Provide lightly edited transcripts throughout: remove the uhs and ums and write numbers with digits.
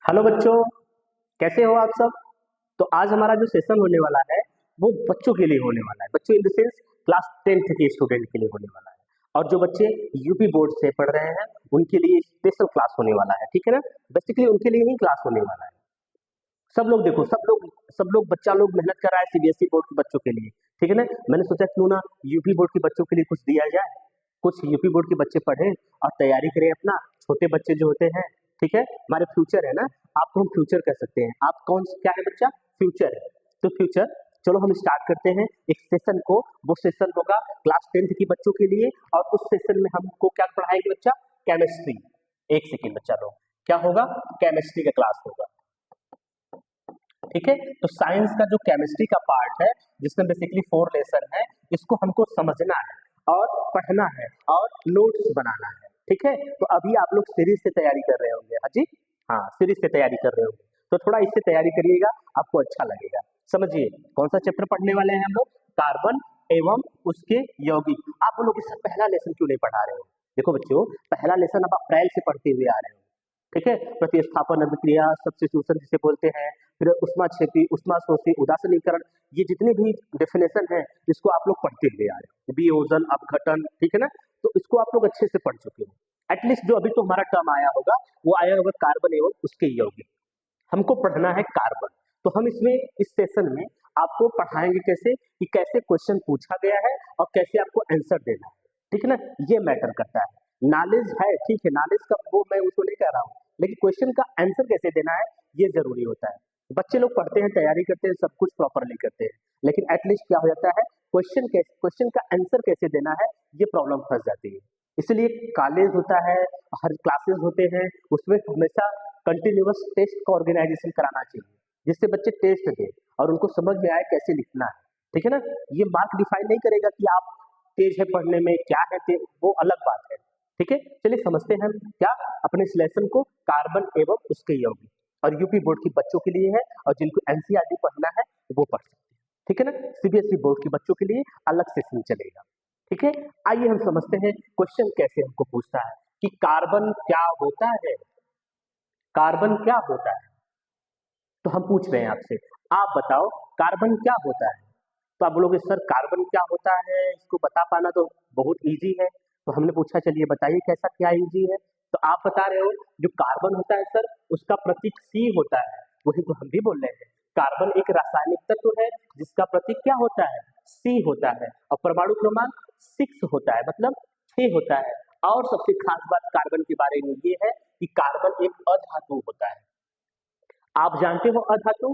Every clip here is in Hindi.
हेलो बच्चों, कैसे हो आप सब। तो आज हमारा जो सेशन होने वाला है वो बच्चों के लिए होने वाला है। बच्चों in the sense class 10th के स्टूडेंट के लिए होने वाला है। और जो बच्चे यूपी बोर्ड से पढ़ रहे हैं उनके लिए स्पेशल क्लास होने वाला है। ठीक है ना। बेसिकली उनके लिए ही क्लास होने वाला है। सब लोग देखो, सब लोग बच्चा लोग मेहनत कर रहा है सीबीएसई बोर्ड के बच्चों के लिए। ठीक है ना। मैंने सोचा क्यों ना यूपी बोर्ड के बच्चों के लिए कुछ दिया जाए। कुछ यूपी बोर्ड के बच्चे पढ़ें और तैयारी करें अपना। छोटे बच्चे जो होते हैं, ठीक है, हमारे फ्यूचर है ना। आपको हम फ्यूचर कह सकते हैं। आप कौन क्या है बच्चा? फ्यूचर है। तो फ्यूचर, चलो हम स्टार्ट करते हैं एक सेशन को। वो सेशन होगा क्लास 10th की बच्चों के लिए। और उस सेशन में हमको क्या पढ़ाएंगे बच्चा? केमिस्ट्री। एक सेकेंड बच्चा लोग, क्या होगा? केमिस्ट्री का क्लास होगा। ठीक है। तो साइंस का जो केमिस्ट्री का पार्ट है जिसमें बेसिकली 4 लेसन है, इसको हमको समझना है और पढ़ना है और नोट्स बनाना है। ठीक है। तो अभी आप लोग सीरीज से तैयारी कर रहे होंगे। हाँ जी, हाँ सीरीज से तैयारी कर रहे होंगे। तो थोड़ा इससे तैयारी करिएगा, आपको अच्छा लगेगा। समझिए कौन सा चैप्टर पढ़ने वाले हैं हम लोग? कार्बन एवं उसके यौगिक। आप लोग इससे पहला लेसन क्यों नहीं पढ़ा रहे हो? देखो बच्चों, पहला लेसन अब अप्रैल से पढ़ते हुए आ रहे हो। ठीक है। प्रतिस्थापन अभिक्रिया, सब्स्टिट्यूशन जिसे बोलते हैं, फिर उष्माक्षेपी, उष्माशोषी, उदासीनीकरण, ये जितने भी डेफिनेशन है इसको आप लोग पढ़ते हुए आ रहे हो। वियोजन, अपघटन, ठीक है ना। तो इसको आप लोग अच्छे से पढ़ चुके हो। एटलीस्ट जो अभी तो हमारा टर्म आया होगा वो आया होगा कार्बन एवं उसके यौगिक। हमको पढ़ना है कार्बन। तो हम इसमें इस सेशन में आपको पढ़ाएंगे कैसे कि कैसे क्वेश्चन पूछा गया है और कैसे आपको आंसर देना है। ठीक है ना। ये मैटर करता है। नॉलेज है, ठीक है, नॉलेज का वो मैं उसको नहीं कह रहा हूँ, लेकिन क्वेश्चन का आंसर कैसे देना है ये जरूरी होता है। बच्चे लोग पढ़ते हैं, तैयारी करते हैं, सब कुछ प्रॉपरली करते हैं, लेकिन एटलीस्ट क्या हो जाता है, क्वेश्चन का आंसर कैसे देना है ये प्रॉब्लम फंस जाती है। इसलिए कॉलेज होता है, हर क्लासेस होते हैं, उसमें हमेशा कंटिन्यूअस टेस्ट का ऑर्गेनाइजेशन कराना चाहिए जिससे बच्चे टेस्ट दें और उनको समझ में आए कैसे लिखना है। ठीक है ना। ये मार्क डिफाइन नहीं करेगा कि आप तेज है पढ़ने में, क्या है तेज, वो अलग बात है। ठीक है। चलिए समझते हैं हम क्या अपने सिलेक्शन को, कार्बन एवं उसके यौगिक। और यूपी बोर्ड के बच्चों के लिए है और जिनको एनसीईआरटी पढ़ना है वो पढ़ सकते हैं। ठीक है ना। सीबीएसई बोर्ड के बच्चों के लिए अलग सेशन चलेगा। ठीक है। आइए हम समझते हैं क्वेश्चन कैसे हमको पूछता है कि कार्बन क्या होता है। कार्बन क्या होता है? तो हम पूछ रहे हैं आपसे, आप बताओ कार्बन क्या होता है। तो आप बोलोगे सर कार्बन क्या होता है इसको बता पाना तो बहुत इजी है। तो हमने पूछा चलिए बताइए कैसा क्या इजी है। तो आप बता रहे हो जो कार्बन होता है सर उसका प्रतीक सी होता है। वही तो हम भी बोल रहे हैं। कार्बन एक रासायनिक तत्व है जिसका प्रतीक क्या होता है? सी होता है। और परमाणु क्रमांक 6 होता है, मतलब 6 होता है। और सबसे खास बात कार्बन के बारे में ये है कि कार्बन एक अधातु होता है। आप जानते हो अधातु?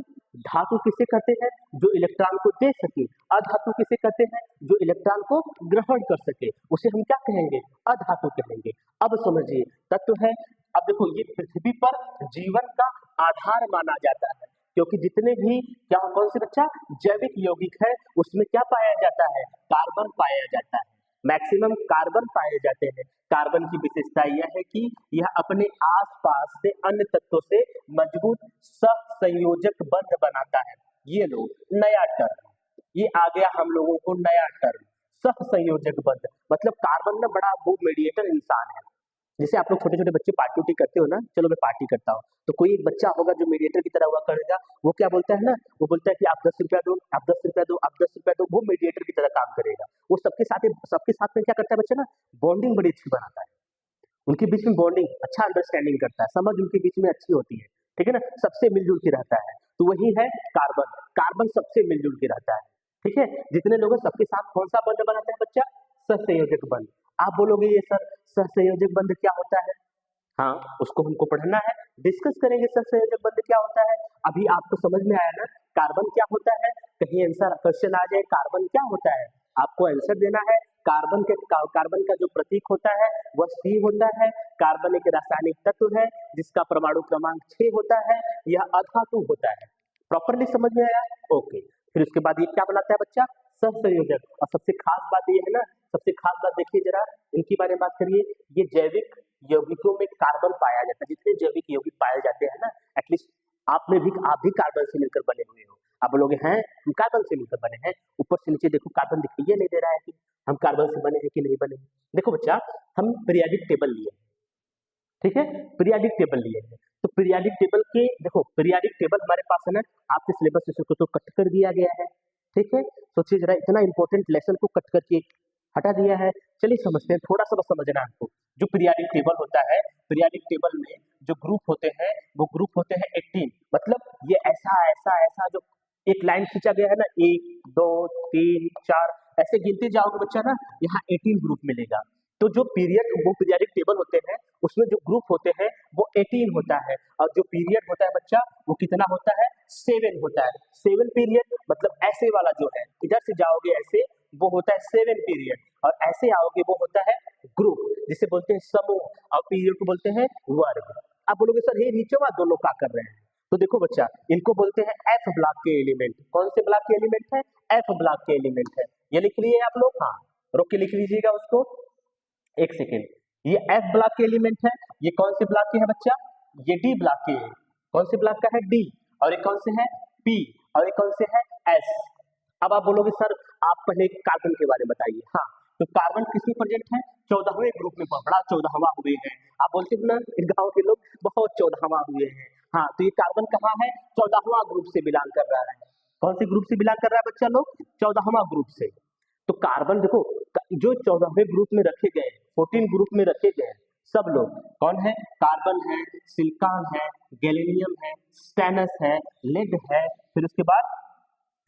धातु किसे कहते हैं? जो इलेक्ट्रॉन को दे सके। अधातु किसे कहते हैं? जो इलेक्ट्रॉन को ग्रहण कर सके, उसे हम क्या कहेंगे? अधातु कहेंगे। अब समझिए तत्व है। अब देखो ये पृथ्वी पर जीवन का आधार माना जाता है क्योंकि जितने भी क्या कौन से बच्चा जैविक यौगिक है उसमें क्या पाया जाता है? कार्बन पाया जाता है। मैक्सिमम कार्बन पाए जाते हैं। कार्बन की विशेषता यह है कि यह अपने आसपास से अन्य तत्वों से मजबूत सहसंयोजक बंध बनाता है। ये लो नया टर्म, ये आ गया हम लोगों को नया टर्म, सहसंयोजक बंध। मतलब कार्बन ना बड़ा वो मीडिएटर इंसान है। जैसे आप लोग छोटे छोटे बच्चे पार्टी उटी करते हो ना, चलो मैं पार्टी करता हूँ, तो कोई एक बच्चा होगा जो मीडिएटर की तरह हुआ करेगा। वो क्या बोलता है ना, वो बोलता है कि आप 10 रुपया दो, आप 10 रुपया दो, आप 10 रुपया दो। वो मीडिएटर की तरह काम करेगा। वो सबके साथ में क्या करता है बच्चा ना, बॉन्डिंग बड़ी अच्छी बनाता है। उनके बीच में बॉन्डिंग अच्छा अंडरस्टैंडिंग करता है, समझ उनके बीच में अच्छी होती है। ठीक है ना। सबसे मिलजुल के रहता है। तो वही है कार्बन। कार्बन सबसे मिलजुल के रहता है। ठीक है। जितने लोग हैं सबके साथ कौन सा बंध बनाता है बच्चा? सहसंयोजक बंध। आप बोलोगे ये सर सहसंयोजक बंध क्या होता है? हाँ, उसको हमको पढ़ना है, डिस्कस करेंगे सहसंयोजक बंध क्या होता है। अभी आपको समझ में आया ना कार्बन क्या होता है। कहीं आंसर क्वेश्चन आ जाए कार्बन क्या होता है, आपको आंसर देना है। कार्बन का जो प्रतीक होता है वह सी होता है। कार्बन एक रासायनिक तत्व है जिसका परमाणु क्रमांक 6 होता है। यह अधातु होता है। प्रॉपरली समझ में आया? ओके। फिर उसके बाद ये क्या बनाता है बच्चा? सहसंयोजक। और सबसे खास बात ये है ना, सबसे खास बात देखिए जरा, इनके बारे में बात करिए। ये जैविक यौगिकों में कार्बन पाया जाता है। जितने जैविक यौगिक पाए जाते हैं ना, एटलीस्ट आप भी कार्बन से मिलकर बने हुए हो। आप बोलोगे हैं हम कार्बन से मिलकर बने हैं, ऊपर से नीचे देखो कार्बन दिखाई नहीं दे रहा है कि हम कार्बन से बने हैं कि नहीं बने हैं। देखो बच्चा, हम पीरियाडिक टेबल लिए, ठीक है, पीरियाडिक टेबल लिए हैं। तो पीरियाडिक टेबल के देखो, पीरियाडिक टेबल हमारे पास है ना, आपके सिलेबस से इसको तो कट कर दिया गया है, ठीक है। सोचिए जरा, इतना इंपॉर्टेंट लेसन को कट करके हटा दिया है। चलिए समझते हैं, थोड़ा सा बस समझना है आपको। जो पीरियाडिक टेबल होता है, पीरियाडिक टेबल में जो ग्रुप होते हैं वो ग्रुप होते हैं 18, मतलब ये ऐसा ऐसा ऐसा जो एक लाइन खींचा गया है ना, 1 2 3 4 ऐसे गिनते जाओगे बच्चा ना, यहाँ 18 ग्रुप मिलेगा। तो जो पीरियड वो पीरियाडिक टेबल होते हैं उसमें जो ग्रुप होते हैं वो 18 होता है, और जो पीरियड होता है बच्चा वो कितना होता है, 7 होता है। 7 पीरियड मतलब ऐसे वाला जो है, इधर से जाओगे ऐसे, वो होता है 7 पीरियड, और ऐसे आओगे वो होता है ग्रुप, जिसे बोलते हैं समूह, और पीरियड को बोलते हैं वर्ग। अब बोलोगे सर ये नीचे वाला दोनों क्या कर रहे हैं, तो देखो बच्चा, इनको बोलते हैं एफ ब्लॉक के एलिमेंट। कौन से ब्लॉक के एलिमेंट है, एफ ब्लॉक के एलिमेंट है। ये लिख लिए आप लोग, हाँ रोक के लिख लीजिएगा उसको, एक सेकेंड। ये एफ ब्लॉक के एलिमेंट है, ये कौन से ब्लॉक के है बच्चा, ये डी ब्लॉक के है। कौन से ब्लॉक का है, डी, और ये कौन से है, पी, और ये कौन से है, एस। अब आप बोलोगे सर आप पहले कार्बन के बारे में बताइए। हाँ, तो कार्बन किसमें प्रेजेंट है, 14वें ग्रुप में, बड़ा 14वां हुए हैं। आप बोलते हो ना गांव के लोग बहुत 14वां हुए हैं। हाँ, तो ये कार्बन कहाँ है, 14वां ग्रुप से बिलोंग कर रहा है। कौन से ग्रुप से बिलोंग कर रहा है बच्चा लोग, 14वां ग्रुप से। तो कार्बन देखो, जो 14वें ग्रुप में रखे गए, 14 ग्रुप में रखे गए सब लोग कौन है, कार्बन है, सिलिकॉन है, गैलीनियम है, स्टेनस है, लेड है, फिर उसके बाद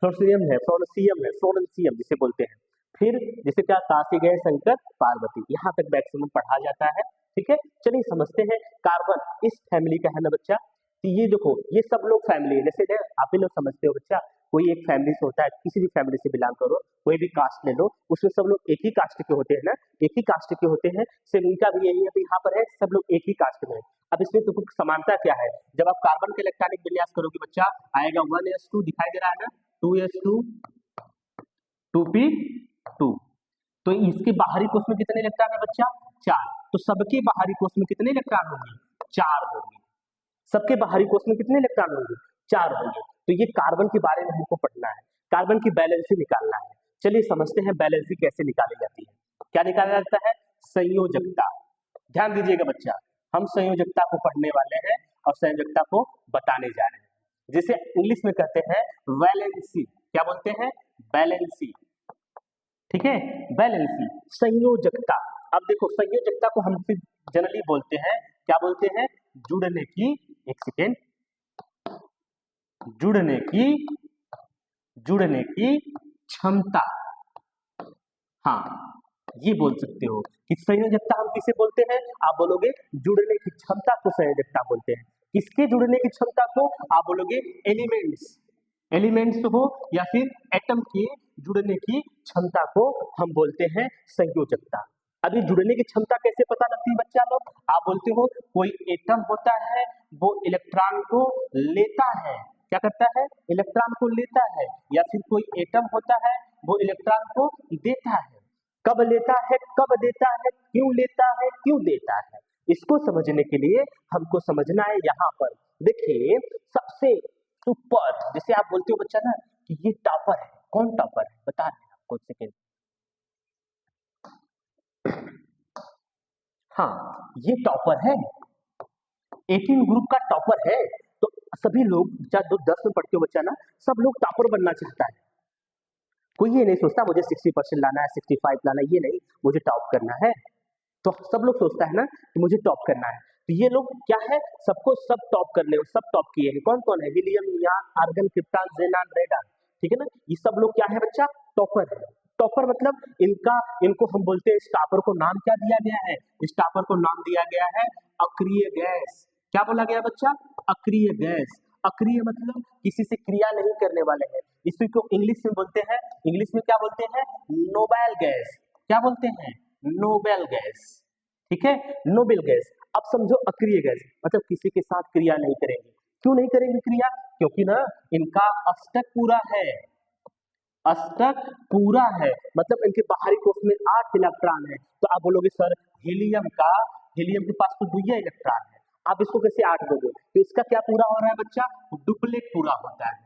फ्लोरेंसियम जिसे बोलते हैं। फिर जैसे क्या, काशी गए शंकर पार्वती, यहाँ तक मैक्सिमम पढ़ा जाता है, ठीक है। चलिए समझते हैं, कार्बन इस फैमिली का है ना बच्चा। तो ये देखो, ये सब लोग फैमिली है, जैसे आप ही लोग समझते हो बच्चा, कोई एक फैमिली से होता है, किसी भी फैमिली से बिलोंग करो, कोई भी कास्ट ले लो, उसमें सब लोग एक ही कास्ट के होते हैं ना, एक ही कास्ट के होते हैं। सेम इनका भी यही है, तो यहाँ पर है सब लोग एक ही कास्ट में। अब इसमें तो कुछ समानता क्या है, जब आप कार्बन के इलेक्ट्रॉनिक विन्यास करोगे बच्चा, आएगा 1s2 दिखाई दे रहा है ना, 2s2 2p2। तो इसके बाहरी कोष में कितने इलेक्ट्रॉन है बच्चा, 4। तो सबके बाहरी कोष में कितने इलेक्ट्रॉन होंगे, 4 होंगे। सबके बाहरी कोष में कितने इलेक्ट्रॉन होंगे, 4 होंगे। तो ये कार्बन के बारे में हमको पढ़ना है, कार्बन की बैलेंसी निकालना है। चलिए समझते हैं बैलेंसी कैसे निकाली जाती है। क्या निकाला जाता है, संयोजकता। ध्यान दीजिएगा बच्चा, हम संयोजकता को पढ़ने वाले हैं और संयोजकता को बताने जा रहे हैं, जिसे इंग्लिश में कहते हैं वैलेंसी। क्या बोलते हैं, बैलेंसी, ठीक है, बैलेंसी, संयोजकता। अब देखो, संयोजकता को हम फिर जनरली बोलते हैं, क्या बोलते हैं, जुड़ने की, एक सेकेंड, जुड़ने की क्षमता। हाँ, ये बोल सकते हो कि संयोजकता हम किसे बोलते हैं, आप बोलोगे जुड़ने की क्षमता को संयोजकता बोलते हैं। किसके जुड़ने की क्षमता को, आप बोलोगे एलिमेंट्स हो या फिर एटम के जुड़ने की क्षमता को हम बोलते हैं संयोजकता। अभी जुड़ने की क्षमता कैसे पता लगती है बच्चा लोग, आप बोलते हो कोई एटम होता है वो इलेक्ट्रॉन को लेता है, क्या करता है, इलेक्ट्रॉन को लेता है, या फिर कोई एटम होता है वो इलेक्ट्रॉन को देता है। कब लेता है, कब देता है, क्यों लेता है, क्यों देता है, इसको समझने के लिए हमको समझना है। यहाँ पर देखिए, सबसे सुपर, जैसे आप बोलते हो बच्चा ना कि ये टॉपर है, कौन टॉपर है, बता रहे हैं आपको, सेकेंड। हाँ, ये टॉपर है, 18 ग्रुप का टॉपर है। तो सभी लोग, चाहे जो 10 में पढ़ते हो बच्चा ना, सब लोग टॉपर बनना चाहता है। कोई ये नहीं सोचता मुझे 60% लाना है, 65 लाना है, ये नहीं, मुझे टॉप करना है। तो सब लोग सोचता है ना कि मुझे टॉप करना है। तो ये लोग क्या है, सबको सब टॉप करने, सब टॉप किए हैं। कौन कौन है, विलियम, नियान, आर्गन, क्रिप्टॉन, जेनान, रेडान, ठीक है ना, ये सब लोग क्या है बच्चा, टॉपर है। टॉपर मतलब इनको हम बोलते हैं, इस टॉपर को नाम क्या दिया गया है, इस टॉपर को नाम दिया गया है अक्रिय गैस। क्या बोला गया बच्चा, अक्रिय गैस। अक्रिय मतलब किसी से क्रिया नहीं करने वाले हैं, इसी को इंग्लिश में बोलते हैं, इंग्लिश में क्या बोलते हैं, नोबेल गैस। क्या बोलते हैं, नोबेल गैस, ठीक है, नोबेल गैस। अब समझो अक्रिय गैस मतलब किसी के साथ क्रिया नहीं करेंगे। क्यों नहीं करेंगे क्रिया, क्योंकि ना इनका अष्टक पूरा है, अष्टक पूरा है, मतलब इनके बाहरी कोष में 8 इलेक्ट्रॉन है। तो आप बोलोगे सर हीलियम के पास तो 2 इलेक्ट्रॉन है, आप इसको कैसे 8 दोगे, तो इसका क्या पूरा हो रहा है बच्चा, डुप्लेट पूरा होता है।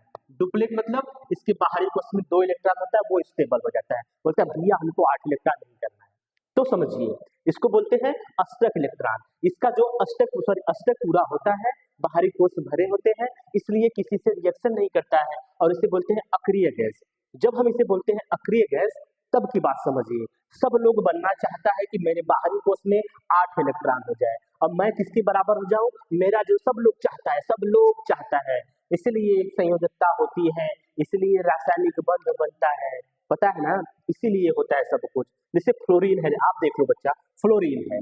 डुप्लेट मतलब इसके बाहरी कोष में 2 इलेक्ट्रॉन होता है, वो स्टेबल हो जाता है, बोलता है भैया हमको 8 इलेक्ट्रॉन नहीं करना है। तो समझिए, इसको बोलते हैं अष्टक इलेक्ट्रॉन। इसका जो अष्टक पूरा होता है बाहरी कोश भरे होते हैं, इसलिए किसी से रिएक्शन नहीं करता है और इसे बोलते हैं अक्रिय गैस। जब हम इसे बोलते हैं अक्रिय गैस, तब की बात समझिए। सब लोग बनना चाहता है कि मेरे बाहरी कोश में 8 इलेक्ट्रॉन हो जाए और मैं किसके बराबर हो जाऊं, मेरा जो सब लोग चाहता है, सब लोग चाहता है। इसलिए एक संयोजकता होती है, इसलिए रासायनिक बंध बनता है, पता है ना, इसीलिए होता है सब कुछ। जैसे फ्लोरीन है, आप देख लो बच्चा, फ्लोरीन है,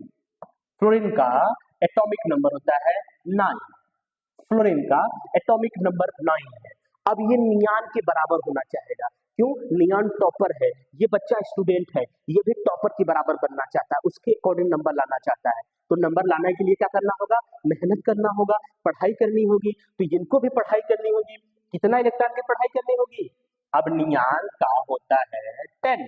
फ्लोरीन का एटॉमिक नंबर होता है 9, फ्लोरीन का एटॉमिक नंबर 9 है। अब ये नियान के बराबर होना चाहेगा, क्यों? नियान टॉपर है, ये बच्चा स्टूडेंट है, ये भी टॉपर के बराबर बनना चाहता है, उसके अकॉर्डिंग नंबर लाना चाहता है। तो नंबर लाने के लिए क्या करना होगा? मेहनत करना होगा, पढ़ाई करनी होगी। तो इनको भी पढ़ाई करनी होगी। कितना इलेक्ट्रॉन की पढ़ाई करनी होगी? अब नियान का होता है 10,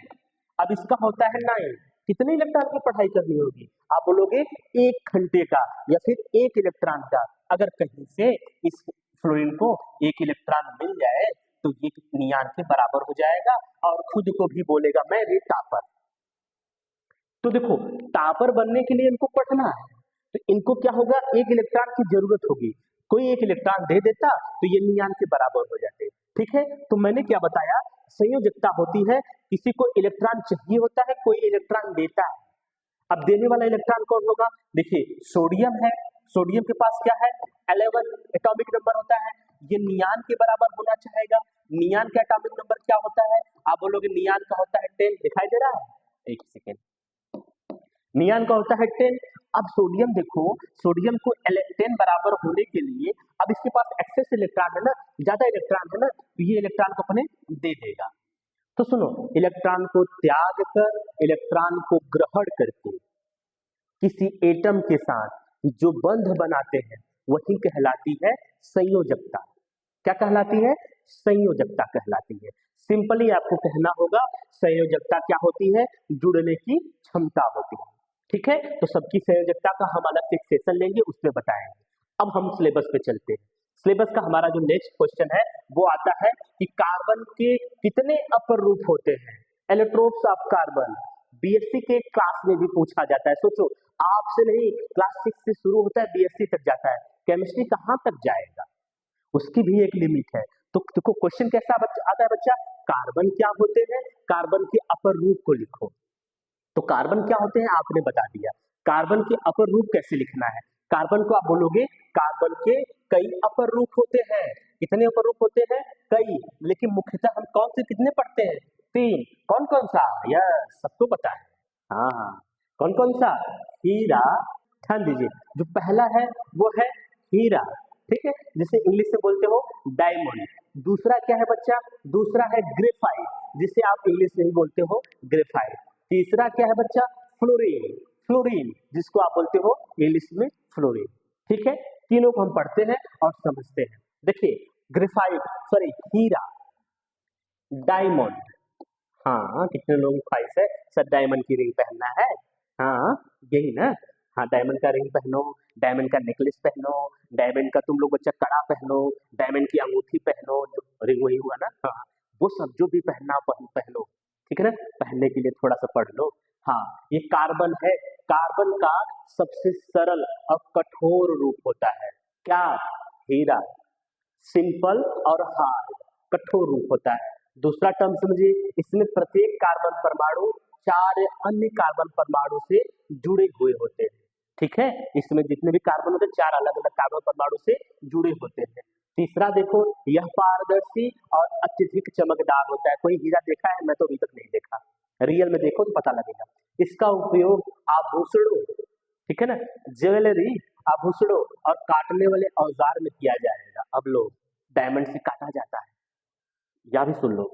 अब इसका होता है 9, कितने इलेक्ट्रॉन की पढ़ाई करनी होगी? आप बोलोगे 1 घंटे का या फिर 1 इलेक्ट्रॉन का। अगर कहीं से इस फ्लोरीन को 1 इलेक्ट्रॉन मिल जाए तो ये नियान के बराबर हो जाएगा और खुद को भी बोलेगा मैं भी टॉपर। तो देखो, टॉपर बनने के लिए इनको पढ़ना है, तो इनको क्या होगा? 1 इलेक्ट्रॉन की जरूरत होगी, कोई 1 इलेक्ट्रॉन दे देता तो ये नियान के बराबर हो जाते। ठीक है, तो मैंने क्या बताया? संयोजकता होती है, किसी को इलेक्ट्रॉन चाहिए होता है, कोई इलेक्ट्रॉन देता है। अब देने वाला इलेक्ट्रॉन कौन होगा? देखिए, सोडियम है, सोडियम के पास क्या है? 11 एटॉमिक नंबर होता है, ये नियान के बराबर होना चाहेगा। नियान का एटॉमिक नंबर क्या होता है? आप बोलोगे नियान का होता है 10, दिखाई दे रहा है? एक सेकेंड, नियान का होता है 10। अब सोडियम देखो, सोडियम को 10 बराबर होने के लिए अब इसके पास एक्सेस इलेक्ट्रॉन है ना, ज्यादा इलेक्ट्रॉन है ना, तो ये इलेक्ट्रॉन को अपने दे देगा। तो सुनो, इलेक्ट्रॉन को त्याग कर, इलेक्ट्रॉन को ग्रहण करके किसी एटम के साथ जो बंध बनाते हैं वही कहलाती है संयोजकता। क्या कहलाती है? संयोजकता कहलाती है। सिंपली आपको कहना होगा संयोजकता क्या होती है? जुड़ने की क्षमता होती है। ठीक है, तो सबकी संयोजकता का हम अलग से एक सेशन लेंगे, उसमें बताएंगे। अब हम सिलेबस पे चलते हैं। सिलेबस का हमारा जो नेक्स्ट क्वेश्चन है वो आता है कि कार्बन के कितने अपर रूप होते हैं? एलोट्रोप्स ऑफ कार्बन बीएससी के क्लास में भी पूछा जाता है। सोचो, आपसे नहीं, क्लास 6 से शुरू होता है, बीएससी तक जाता है, केमिस्ट्री कहाँ तक जाएगा? उसकी भी एक लिमिट है। तो देखो क्वेश्चन कैसा आता है बच्चा? कार्बन क्या होते हैं, कार्बन के अपर रूप को लिखो। तो कार्बन क्या होते हैं आपने बता दिया, कार्बन के अपर रूप कैसे लिखना है? कार्बन को आप बोलोगे कार्बन के कई अपर रूप होते हैं। कितने अपर रूप होते हैं? कई। लेकिन मुख्यतः हम कौन से कितने पढ़ते हैं? 3। कौन कौन सा? यस, सबको पता है। हाँ, कौन कौन सा? हीरा, ध्यान दीजिए, जो पहला है वो है हीरा, ठीक है, जिसे इंग्लिश में बोलते हो डायमंड। दूसरा क्या है बच्चा? दूसरा है ग्रेफाइट, जिसे आप इंग्लिश में ही बोलते हो ग्रेफाइट। तीसरा क्या है बच्चा? फ्लोरीन, फ्लोरीन जिसको आप बोलते हो इंग्लिश में फ्लोरीन। ठीक है, तीनों को हम पढ़ते हैं और समझते हैं। देखिए, ग्रेफाइट, सॉरी हीरा, डायमंड, हाँ कितने लोगों की ख्वाहिश है सर डायमंड की रिंग पहनना है? हाँ यही ना, हाँ डायमंड का रिंग पहनो, डायमंड का नेकलेस पहनो, डायमंड का तुम लोग बच्चा कड़ा पहनो, डायमंड की अंगूठी पहनो, रिंग वही हुआ ना, हाँ वो सब जो भी पहनना पहनो, ठीक है ना, पहनने के लिए थोड़ा सा पढ़ लो। हाँ, ये कार्बन है, कार्बन का सबसे सरल और कठोर रूप होता है क्या? हीरा। सिंपल और हार्ड, कठोर रूप होता है। दूसरा टर्म समझिए, इसमें प्रत्येक कार्बन परमाणु 4 अन्य कार्बन परमाणु से जुड़े हुए होते हैं। ठीक है, इसमें जितने भी कार्बन होते हैं 4 अलग अलग कार्बन परमाणु से जुड़े होते हैं। तीसरा देखो, यह पारदर्शी और अत्यधिक चमकदार होता है। कोई हीरा देखा है? मैं तो अभी तक नहीं देखा, रियल में देखो तो पता लगेगा। इसका उपयोग आभूषणों, ठीक है ना, ज्वेलरी, आभूषणों और काटने वाले औजार में किया जाएगा। अब लोग डायमंड से काटा जाता है, या भी सुन लो।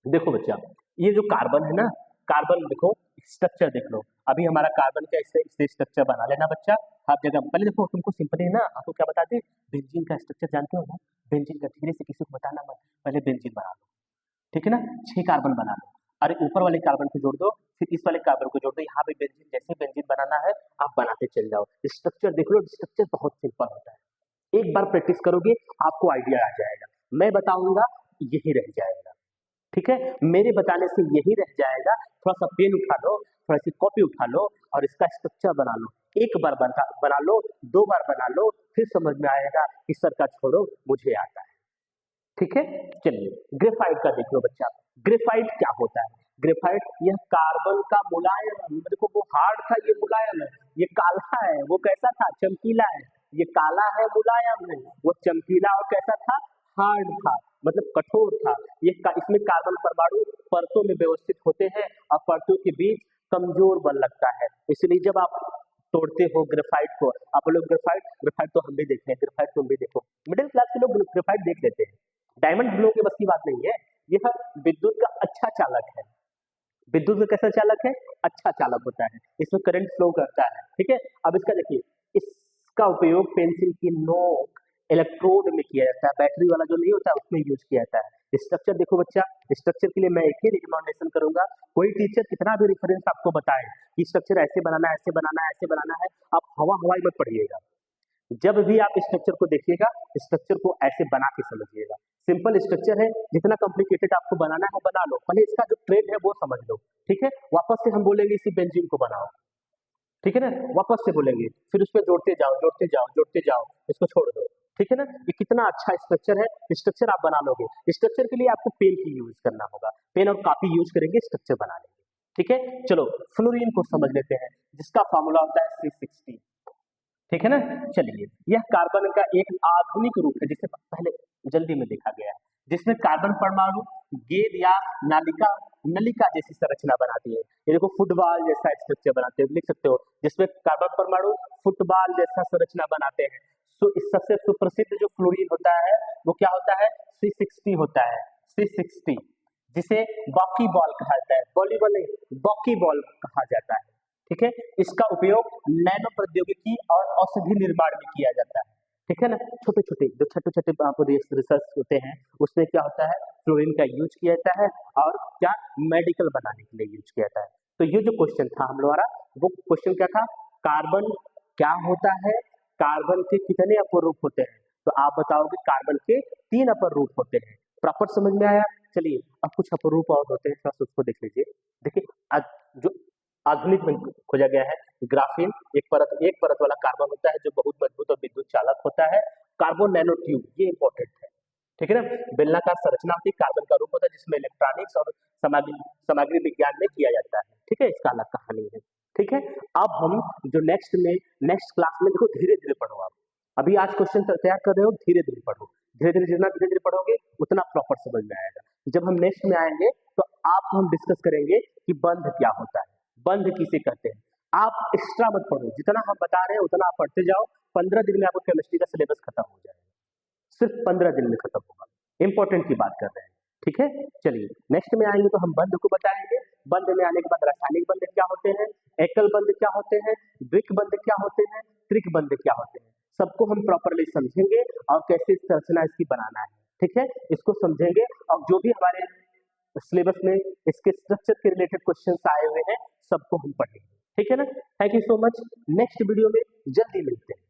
देखो बच्चा, ये जो कार्बन है ना, कार्बन देखो स्ट्रक्चर देख लो। अभी हमारा कार्बन का इससे स्ट्रक्चर बना लेना बच्चा, हर जगह। पहले देखो तुमको सिंपली ना, आपको क्या बताते, बेंजीन का स्ट्रक्चर जानते हो ना, बेंजीन का, धीरे से किसी को बताना मत, पहले बेंजीन बना लो, ठीक है ना, 6 कार्बन बना लो। अरे ऊपर वाले कार्बन को जोड़ दो, फिर इस वाले कार्बन को जोड़ दो, यहाँ पे बेंजीन, जैसे बेंजीन बनाना है आप बनाते चल जाओ। स्ट्रक्चर देख लो, स्ट्रक्चर बहुत सिंपल होता है। एक बार प्रैक्टिस करोगे आपको आइडिया आ जाएगा, मैं बताऊंगा यही रह जाएगा। ठीक है, मेरे बताने से यही रह जाएगा। थोड़ा सा पेन उठा लो, थोड़ा सी कॉपी उठा लो और इसका स्ट्रक्चर बना लो। एक बार बना लो, 2 बार बना लो, फिर समझ में आएगा कि सर का छोड़ो, मुझे आता है। ठीक है, चलिए ग्रेफाइट का देख लो बच्चा। ग्रेफाइट क्या होता है? ग्रेफाइट यह कार्बन का मुलायम, देखो वो हार्ड था, ये मुलायम है। ये काला है, वो कैसा था? चमकीला है। ये काला है, मुलायम है। वो चमकीला और कैसा था? हार्ड था, मतलब कठोर था। इसमें कार्बन परमाणु परतों में व्यवस्थित होते हैं और परतों के बीच कमजोर बल लगता है। इसलिए जब आप तोड़ते हो ग्रेफाइट को, आप लोग ग्रेफाइट तो हम भी देखते हैं, ग्रेफाइट तुम भी देखो, मिडिल क्लास के लोग ग्रेफाइट देख लेते हैं। डायमंड हम लोगों के बस की बात नहीं है। यह विद्युत का अच्छा चालक है। विद्युत का कैसा चालक है? अच्छा चालक होता है, इसमें करंट फ्लो करता है। ठीक है, अब इसका देखिए, इसका उपयोग पेंसिल की नोक इलेक्ट्रोड में किया जाता है, बैटरी वाला जो नहीं होता है उसमें यूज किया जाता है। स्ट्रक्चर देखो बच्चा, स्ट्रक्चर के लिए मैं एक ही रिकमेंडेशन करूंगा, कोई टीचर कितना भी रेफरेंस आपको बताए कि स्ट्रक्चर ऐसे बनाना है, ऐसे बनाना है, ऐसे बनाना है, आप हवाई मत पढ़िएगा। जब भी आप स्ट्रक्चर को देखिएगा, स्ट्रक्चर को ऐसे बना के समझिएगा। सिंपल स्ट्रक्चर है, जितना कॉम्प्लिकेटेड आपको बनाना है बना लो, पहले इसका जो ट्रेंड है वो समझ लो। ठीक है, वापस से हम बोलेंगे इसी बेंजीन को बनाओ, ठीक है ना, वापस से बोलेंगे, फिर उसमें जोड़ते जाओ जोड़ते जाओ जोड़ते जाओ, इसको छोड़ दो। ठीक है ना, ये कितना अच्छा स्ट्रक्चर है, स्ट्रक्चर आप बना लोगे। स्ट्रक्चर के लिए आपको पेन की यूज करना होगा, पेन और कॉपी यूज करेंगे, स्ट्रक्चर बना लेंगे। ठीक है, चलो फ्लोरीन को समझ लेते हैं, जिसका फॉर्मूला होता है C60। ठीक है ना, चलिए यह कार्बन का एक आधुनिक रूप है, जिसे पहले जल्दी में देखा गया है, जिसमें कार्बन परमाणु गेंद या नालिका नलिका जैसी संरचना बनाती है। ये देखो फुटबॉल जैसा स्ट्रक्चर बनाते हैं, लिख सकते हो, जिसमें कार्बन परमाणु फुटबॉल जैसा संरचना बनाते हैं। सो इस सबसे सुप्रसिद्ध जो फ्लोरीन होता है वो क्या होता है? C60 होता है, C60, जिसे बॉकी बॉल कहा जाता है, वॉलीबॉल नहीं, बॉकी बॉल कहा जाता है। ठीक है, इसका उपयोग नैनो प्रौद्योगिकी और औषधि निर्माण में किया जाता है। ठीक है ना, छोटे छोटे जो छोटे छोटे रिसर्च होते हैं उसमें क्या होता है, फ्लोरीन का यूज किया जाता है और क्या मेडिकल बनाने के लिए यूज किया जाता है। तो ये जो क्वेश्चन था हम लोग, वो क्वेश्चन क्या था? कार्बन क्या होता है, कार्बन के कितने अपर रूप होते हैं? तो आप बताओगे कार्बन के 3 अपर रूप होते हैं। प्रॉपर समझ में आया? चलिए अब कुछ अपर रूप और होते हैं, थोड़ा उसको देख लीजिए। देखिए जो आधुनिक में खोजा गया है, ग्राफीन एक परत वाला कार्बन होता है जो बहुत मजबूत और विद्युत चालक होता है। कार्बन नैनो ट्यूब, ये इंपॉर्टेंट है। ठीक है ना, बेलनाकार संरचना होती है, कार्बन का रूप होता है, जिसमें इलेक्ट्रॉनिक्स और सामग्री विज्ञान में किया जाता है। ठीक है, इसका अलग कहानी है। ठीक है, अब हम जो नेक्स्ट क्लास में, देखो धीरे धीरे पढ़ो आप, अभी आज क्वेश्चन तैयार कर रहे हो, धीरे धीरे पढ़ो, धीरे धीरे जितना धीरे धीरे पढ़ोगे उतना प्रॉपर समझ में आएगा। जब हम नेक्स्ट में आएंगे तो आप हम डिस्कस करेंगे कि बंध क्या होता है, बंध किसे कहते हैं। आप एक्स्ट्रा मत पढ़ो, जितना हम बता रहे हैं उतना आप पढ़ते जाओ, 15 दिन में आपको केमिस्ट्री का सिलेबस खत्म हो जाएगा, सिर्फ 15 दिन में खत्म होगा। इंपॉर्टेंट की बात कर रहे हैं। ठीक है, चलिए नेक्स्ट में आएंगे तो हम बंध को बताएंगे। बंध में आने के बाद रासायनिक बंध क्या होते हैं, एकल बंध क्या होते हैं, द्विक बंध क्या होते हैं, त्रिक बंध क्या होते हैं, सबको हम प्रॉपरली समझेंगे और कैसे संरचना इसकी बनाना है। ठीक है, इसको समझेंगे और जो भी हमारे सिलेबस में इसके स्ट्रक्चर के रिलेटेड क्वेश्चंस आए हुए हैं सबको हम पढ़ेंगे। ठीक है ना, thank you so much. Next video में जल्दी मिलते हैं।